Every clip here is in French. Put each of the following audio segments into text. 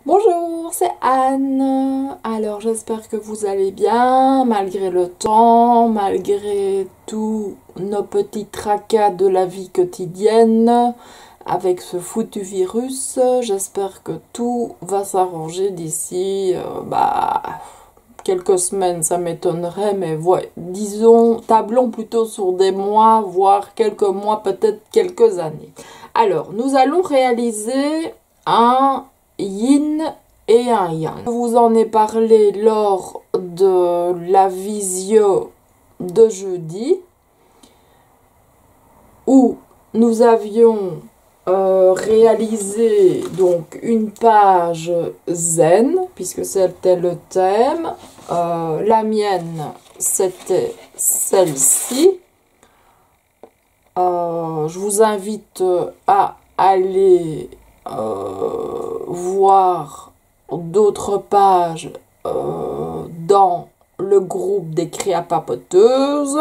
Bonjour, c'est Anne. Alors j'espère que vous allez bien, malgré le temps, malgré tous nos petits tracas de la vie quotidienne, avec ce foutu virus. J'espère que tout va s'arranger d'ici quelques semaines, ça m'étonnerait, mais ouais, disons, tablons plutôt sur des mois, voire quelques mois, peut-être quelques années. Alors, nous allons réaliser un yin et un yang. Je vous en ai parlé lors de la visio de jeudi, où nous avions réalisé donc une page zen, puisque c'était le thème. La mienne, c'était celle-ci. Je vous invite à aller voir d'autres pages dans le groupe des créapapoteuses.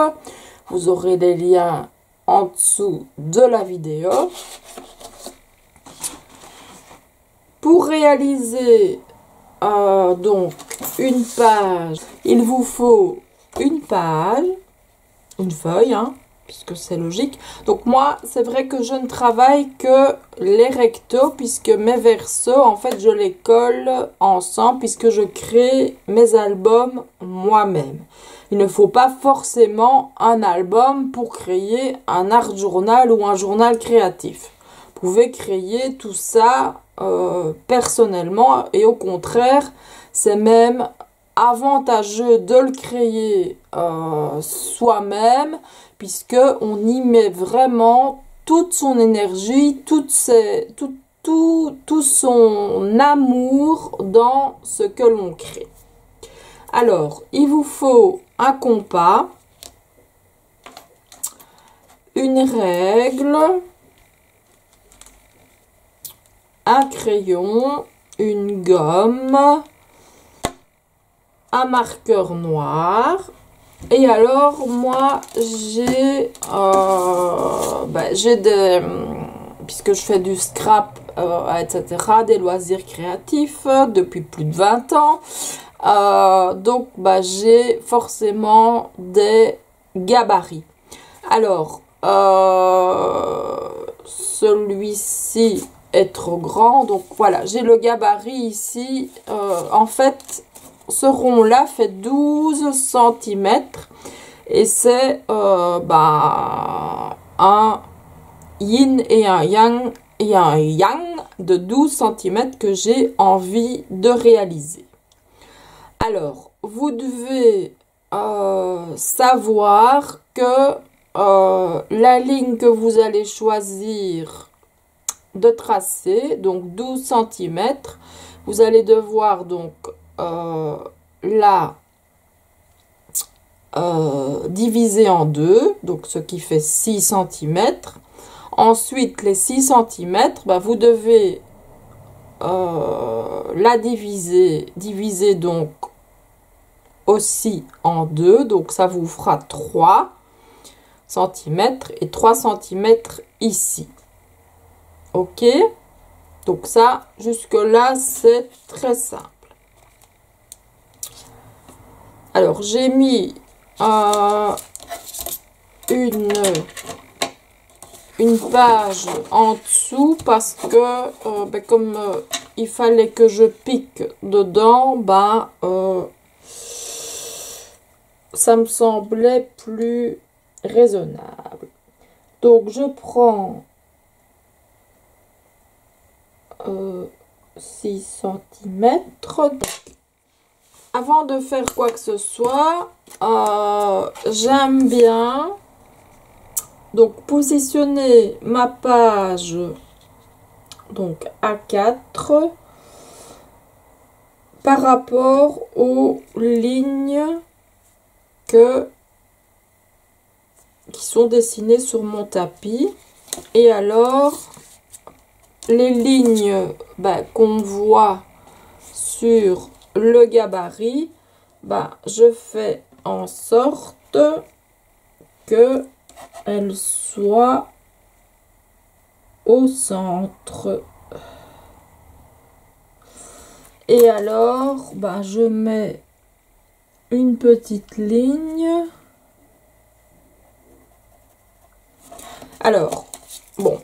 Vous aurez les liens en dessous de la vidéo. Pour réaliser donc une page, il vous faut une page, une feuille, hein, puisque c'est logique. Donc moi, c'est vrai que je ne travaille que les rectos, puisque mes versos, en fait, je les colle ensemble, puisque je crée mes albums moi-même. Il ne faut pas forcément un album pour créer un art journal ou un journal créatif. Vous pouvez créer tout ça personnellement, et au contraire, c'est même avantageux de le créer soi-même, puisque on y met vraiment toute son énergie, tout son amour dans ce que l'on crée. Alors, il vous faut un compas, une règle, un crayon, une gomme, un marqueur noir. Et alors, moi, j'ai des... Puisque je fais du scrap, etc., des loisirs créatifs depuis plus de 20 ans. Donc, j'ai forcément des gabarits. Alors, celui-ci est trop grand. Donc, voilà, j'ai le gabarit ici. En fait, ce rond-là fait 12 cm. Et c'est un yin et un yang de 12 cm que j'ai envie de réaliser. Alors, vous devez savoir que la ligne que vous allez choisir de tracer, donc 12 cm, vous allez devoir donc la diviser en deux, donc ce qui fait 6 cm. Ensuite, les 6 cm, vous devez la diviser donc aussi en deux, donc ça vous fera 3 cm et 3 cm ici. Ok, donc ça, jusque là, c'est très simple. Alors, j'ai mis une page en dessous parce que comme il fallait que je pique dedans, ça me semblait plus raisonnable. Donc je prends 6 cm. Avant de faire quoi que ce soit, j'aime bien donc positionner ma page donc A4 par rapport aux lignes qui sont dessinées sur mon tapis. Et alors, les lignes qu'on voit sur le gabarit, je fais en sorte que elles soient au centre. Et alors, ben, je mets une petite ligne. Alors, bon,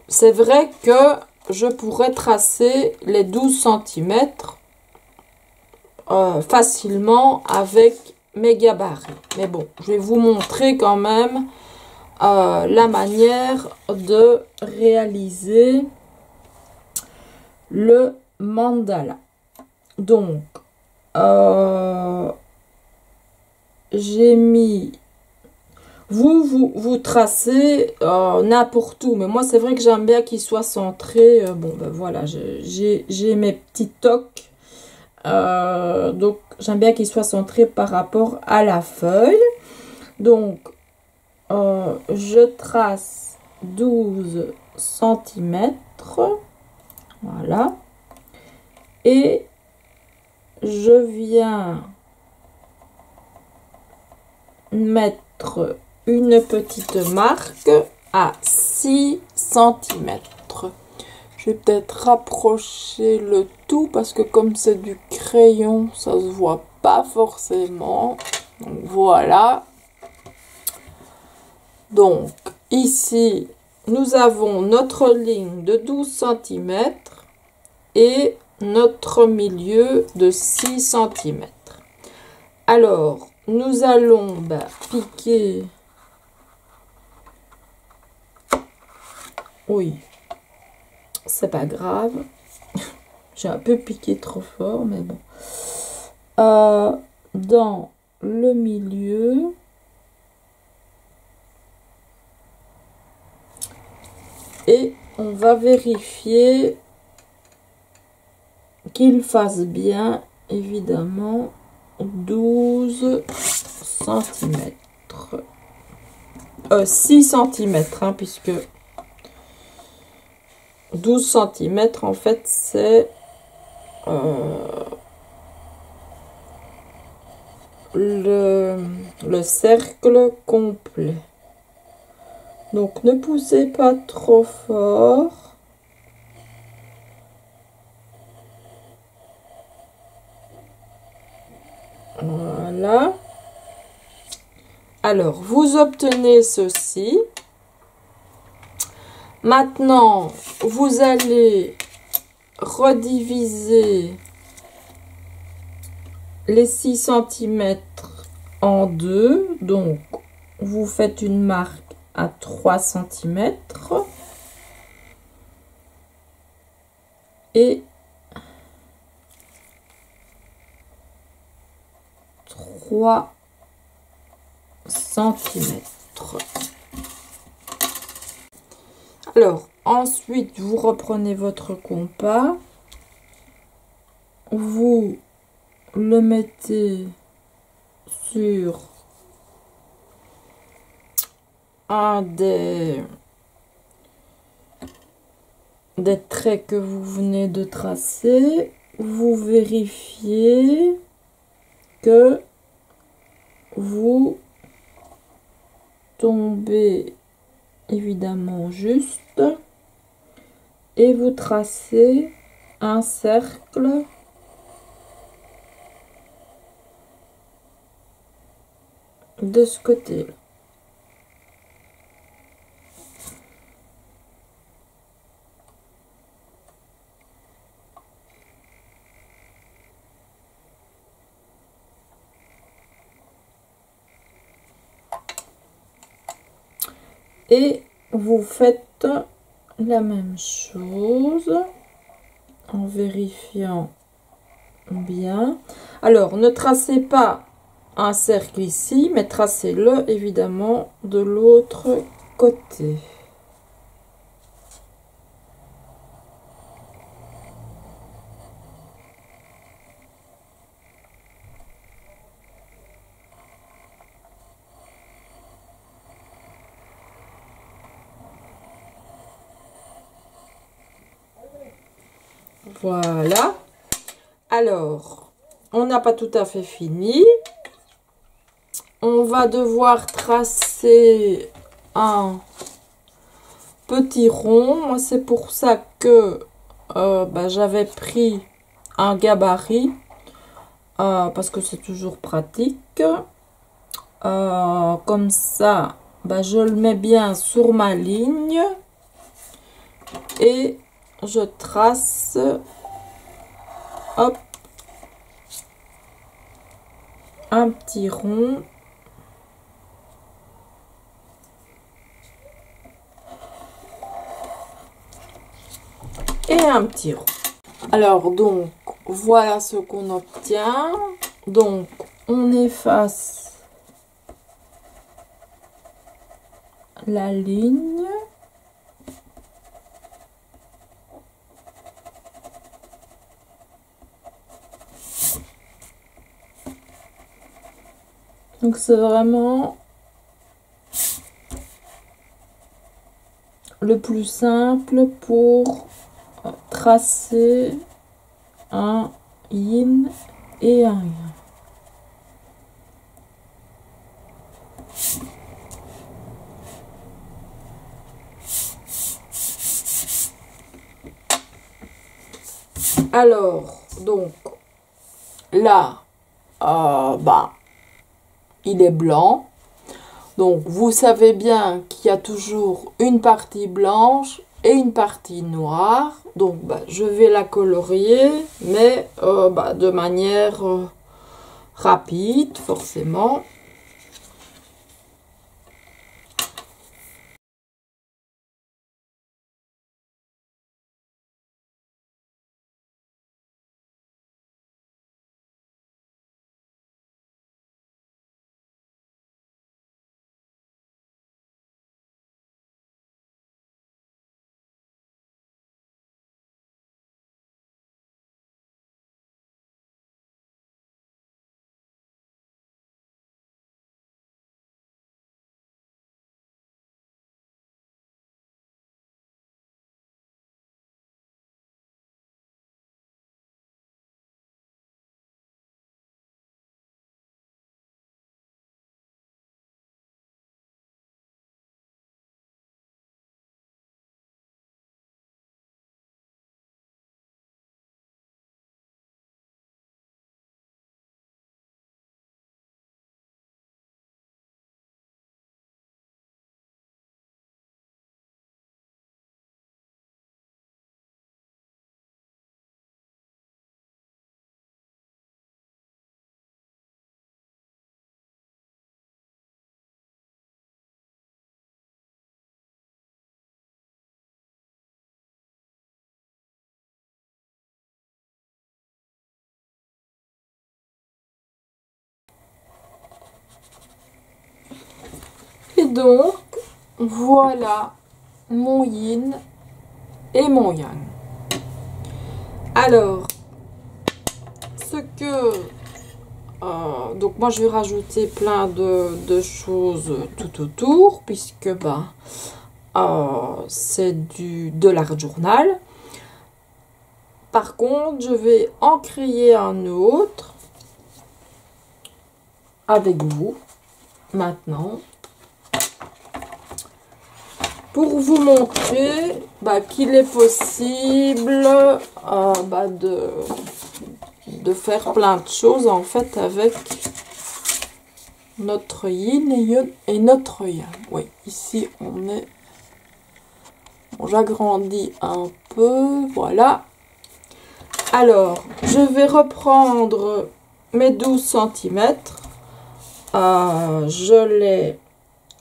c'est vrai que je pourrais tracer les 12 cm facilement avec mes gabarits. Mais bon, je vais vous montrer quand même la manière de réaliser le mandala. Donc, j'ai mis... Vous tracez n'importe où, mais moi c'est vrai que j'aime bien qu'il soit centré. Bon, ben voilà, j'ai mes petits tocs. Donc, j'aime bien qu'il soit centré par rapport à la feuille. Donc, je trace 12 cm. Voilà. Et je viens mettre une petite marque à 6 cm. Je vais peut-être rapprocher le tout parce que comme c'est du crayon, ça se voit pas forcément. Donc voilà. Donc ici, nous avons notre ligne de 12 cm et notre milieu de 6 cm. Alors, nous allons piquer. Oui, c'est pas grave. J'ai un peu piqué trop fort, mais bon. Dans le milieu. Et on va vérifier qu'il fasse bien, évidemment, 12 cm. 6 cm, hein, puisque 12 cm, en fait, c'est le cercle complet. Donc, ne poussez pas trop fort. Voilà. Alors, vous obtenez ceci. Maintenant, vous allez rediviser les 6 cm en deux. Donc, vous faites une marque à 3 cm. Et 3 cm. Alors, ensuite, vous reprenez votre compas. Vous le mettez sur un des traits que vous venez de tracer. Vous vérifiez que vous tombez évidemment juste et vous tracez un cercle de ce côté-là. Et vous faites la même chose en vérifiant bien. Alors, ne tracez pas un cercle ici, mais tracez-le évidemment de l'autre côté. Voilà. Alors, on n'a pas tout à fait fini. On va devoir tracer un petit rond. Moi, c'est pour ça que j'avais pris un gabarit parce que c'est toujours pratique. Comme ça, bah, je le mets bien sur ma ligne et je trace, hop, un petit rond. Et un petit rond. Alors donc voilà ce qu'on obtient. Donc on efface la ligne. Donc c'est vraiment le plus simple pour tracer un yin et un yang. Alors, donc, là, bah, il est blanc. Donc, vous savez bien qu'il y a toujours une partie blanche et une partie noire. Donc, bah, je vais la colorier, mais bah, de manière rapide, forcément. Et donc, voilà mon yin et mon yang. Alors, ce que... donc moi je vais rajouter plein de choses tout autour, puisque bah, c'est de l'art journal. Par contre, je vais en créer un autre avec vous maintenant, pour vous montrer bah, qu'il est possible bah, de faire plein de choses en fait avec notre yin et notre yang. Oui, ici on est... Bon, j'agrandis un peu, voilà. Alors, je vais reprendre mes 12 cm.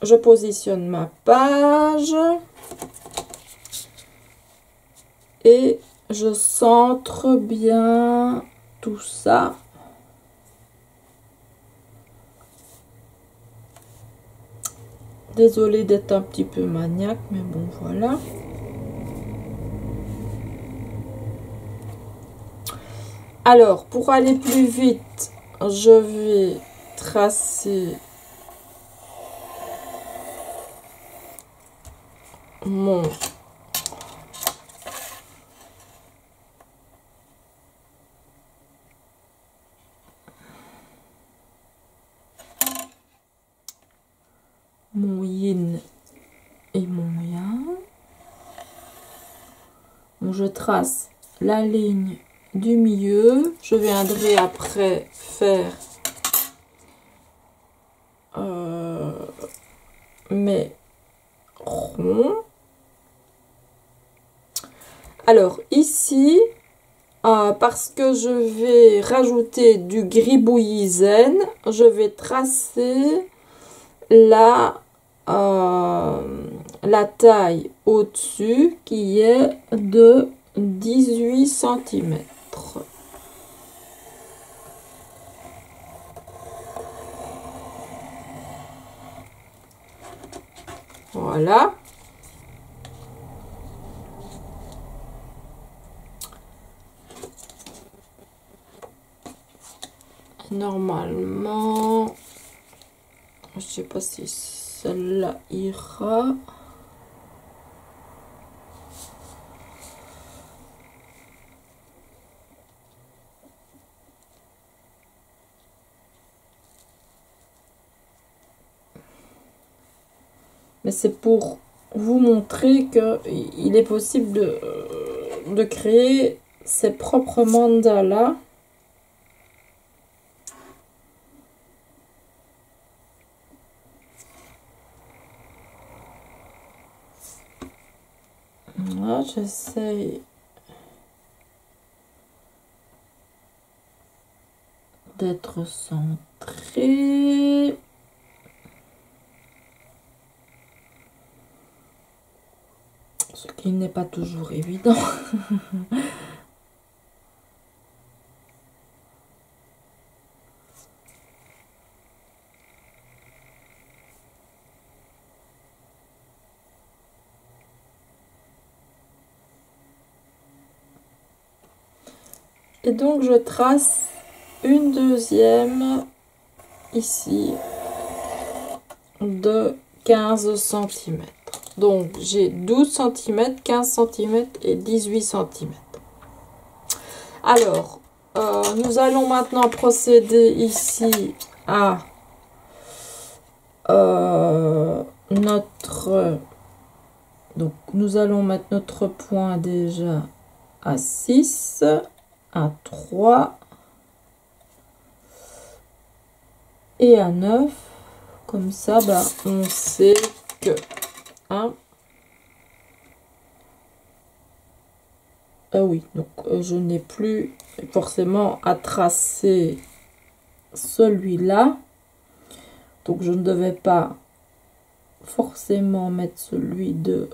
Je positionne ma page et je centre bien tout ça. Désolée d'être un petit peu maniaque, mais bon, voilà. Alors, pour aller plus vite, je vais tracer mon yin et mon yang. Bon, je trace la ligne du milieu. Je viendrai après faire mes ronds. Alors ici, parce que je vais rajouter du gribouillis zen, je vais tracer la taille au-dessus qui est de 18 cm. Voilà. Normalement, je sais pas si celle-là ira. Mais c'est pour vous montrer que il est possible de créer ses propres mandalas. Là, j'essaye d'être centré. Ce qui n'est pas toujours évident. Et donc je trace une deuxième ici de 15 cm. Donc j'ai 12 cm, 15 cm et 18 cm. Alors, nous allons maintenant procéder ici à notre... Donc nous allons mettre notre point déjà à 6, à 3 et à 9. Comme ça, bah, on sait que... Hein, ah oui, donc je n'ai plus forcément à tracer celui-là. Donc je ne devais pas forcément mettre celui de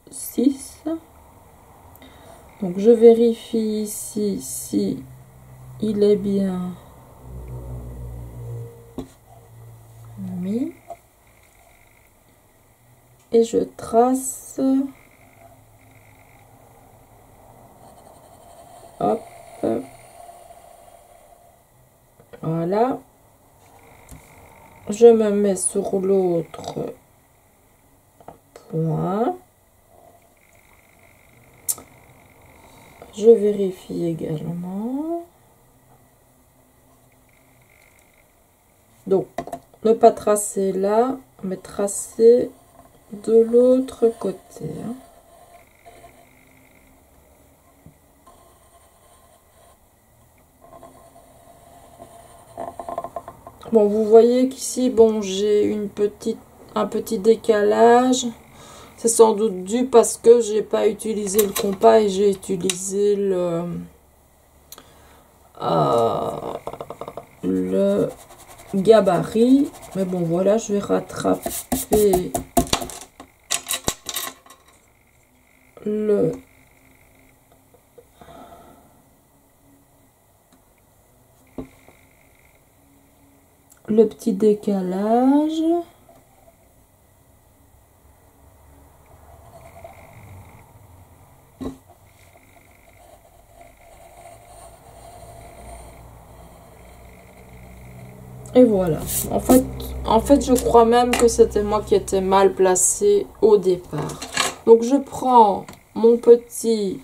6. Donc je vérifie ici si il est bien mis. Et je trace. Hop. Voilà. Je me mets sur l'autre point. Je vérifie également. Donc, ne pas tracer là, mais tracer de l'autre côté. Bon, vous voyez qu'ici, bon, j'ai un petit décalage. C'est sans doute dû parce que j'ai pas utilisé le compas et j'ai utilisé le gabarit. Mais bon, voilà, je vais rattraper le petit décalage. Et voilà. En fait, je crois même que c'était moi qui étais mal placée au départ. Donc, je prends mon petit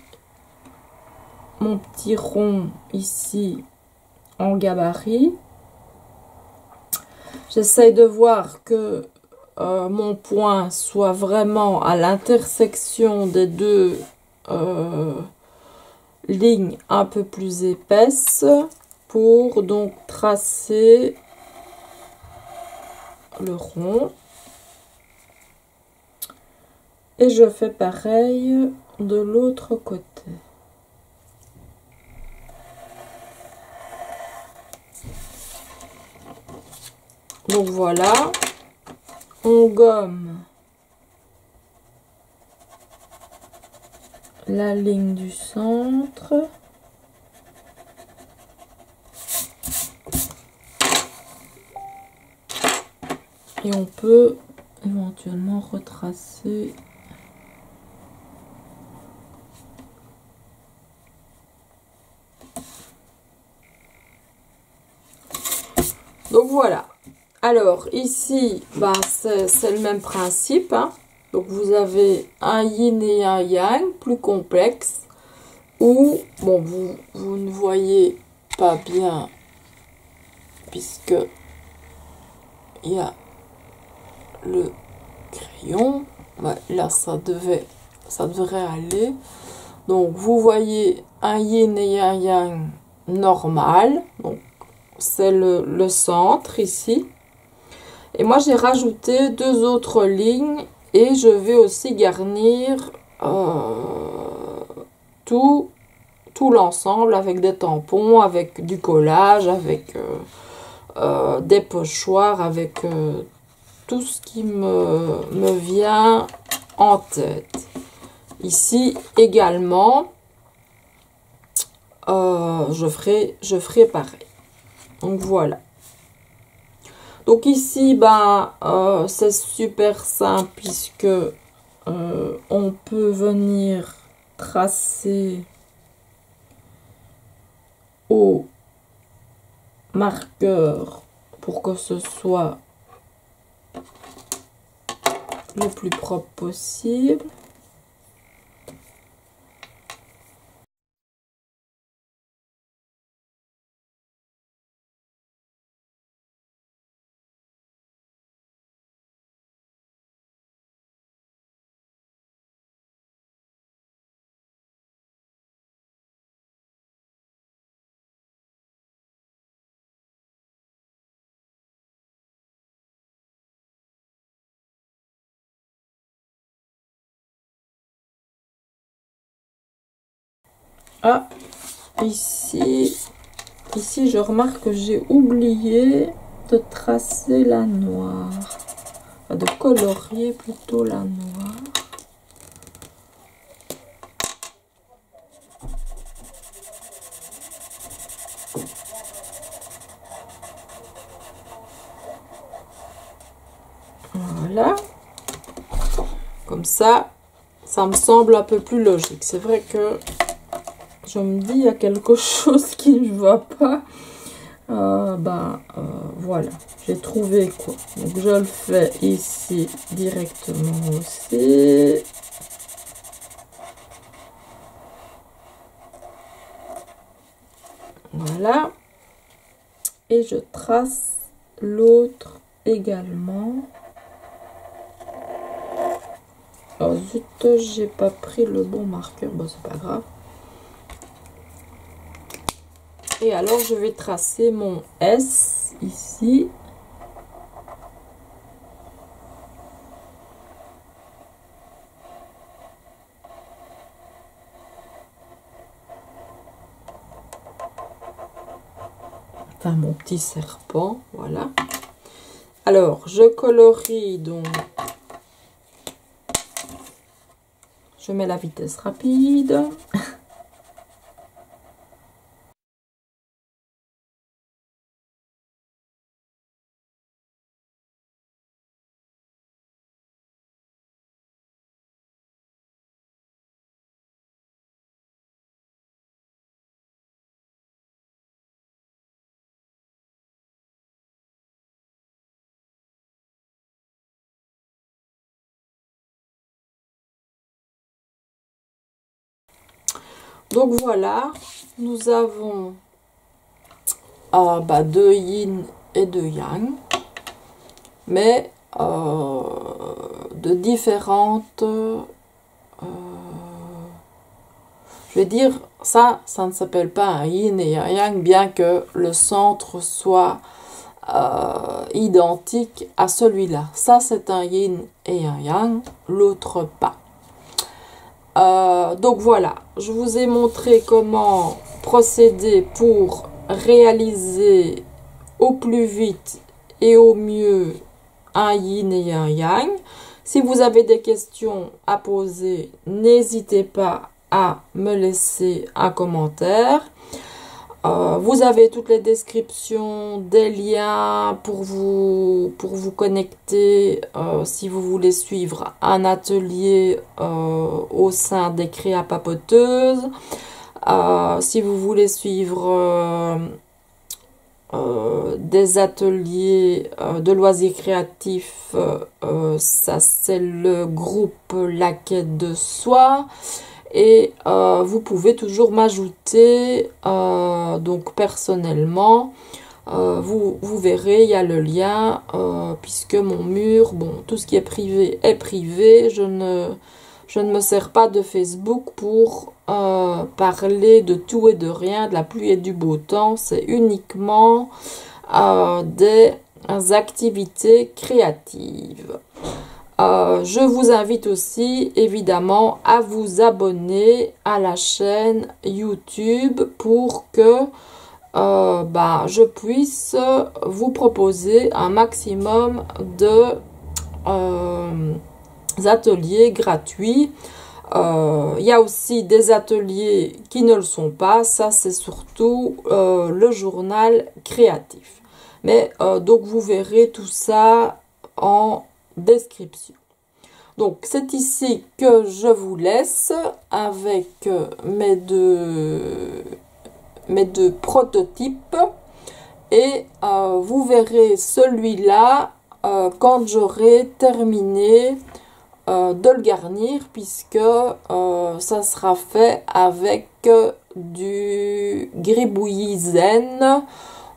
rond ici en gabarit. J'essaye de voir que mon point soit vraiment à l'intersection des deux ligne un peu plus épaisse pour donc tracer le rond. Et je fais pareil de l'autre côté. Donc voilà, on gomme la ligne du centre. Et on peut éventuellement retracer donc voilà. Alors ici, bah, c'est le même principe, hein. Donc vous avez un yin et un yang plus complexe où, bon, vous ne voyez pas bien puisque il y a le crayon. Ouais, là ça devrait aller. Donc vous voyez un yin et un yang normal. Donc c'est le centre ici. Et moi, j'ai rajouté 2 autres lignes et je vais aussi garnir tout l'ensemble avec des tampons, avec du collage, avec des pochoirs, avec tout ce qui me vient en tête. Ici également, je ferai pareil. Donc voilà. Donc ici, ben, c'est super simple puisque on peut venir tracer au marqueur pour que ce soit le plus propre possible. Ah, ici, je remarque que j'ai oublié de tracer la noire. Enfin, de colorier plutôt la noire. Voilà. Comme ça me semble un peu plus logique. C'est vrai que je me dis, il y a quelque chose qui ne va pas. Voilà, j'ai trouvé quoi. Donc je le fais ici directement aussi. Voilà. Et je trace l'autre également. Oh zut, j'ai pas pris le bon marqueur. Bon, c'est pas grave. Et alors, je vais tracer mon S ici. Enfin, mon petit serpent, voilà. Alors, je colorie donc. Je mets la vitesse rapide. Donc voilà, nous avons 2 yin et 2 yang, mais de différentes, je vais dire, ça ne s'appelle pas un yin et un yang, bien que le centre soit identique à celui-là. Ça, c'est un yin et un yang, l'autre pas. Donc voilà, je vous ai montré comment procéder pour réaliser au plus vite et au mieux un yin et un yang. Si vous avez des questions à poser, n'hésitez pas à me laisser un commentaire. Vous avez toutes les descriptions, des liens pour vous connecter si vous voulez suivre un atelier au sein des Créa Papoteuses. Si vous voulez suivre des ateliers de loisirs créatifs, ça c'est le groupe La Quête de Soi. Et vous pouvez toujours m'ajouter, donc personnellement, vous verrez, il y a le lien, puisque mon mur, bon, tout ce qui est privé est privé. Je ne me sers pas de Facebook pour parler de tout et de rien, de la pluie et du beau temps. C'est uniquement des activités créatives. Je vous invite aussi évidemment à vous abonner à la chaîne YouTube pour que je puisse vous proposer un maximum de ateliers gratuits. Il y a aussi des ateliers qui ne le sont pas. Ça, c'est surtout le journal créatif. Mais donc vous verrez tout ça en description. Donc c'est ici que je vous laisse avec mes deux prototypes et vous verrez celui-là quand j'aurai terminé de le garnir, puisque ça sera fait avec du gribouillis zen.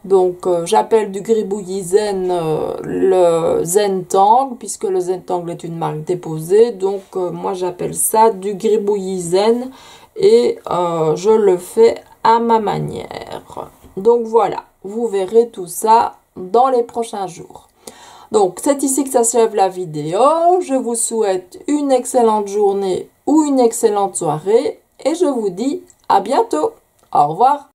Donc j'appelle du gribouillis zen le Zentangle, puisque le Zentangle est une marque déposée. Donc moi j'appelle ça du gribouillis zen et je le fais à ma manière. Donc voilà, vous verrez tout ça dans les prochains jours. Donc c'est ici que s'achève la vidéo. Je vous souhaite une excellente journée ou une excellente soirée et je vous dis à bientôt. Au revoir.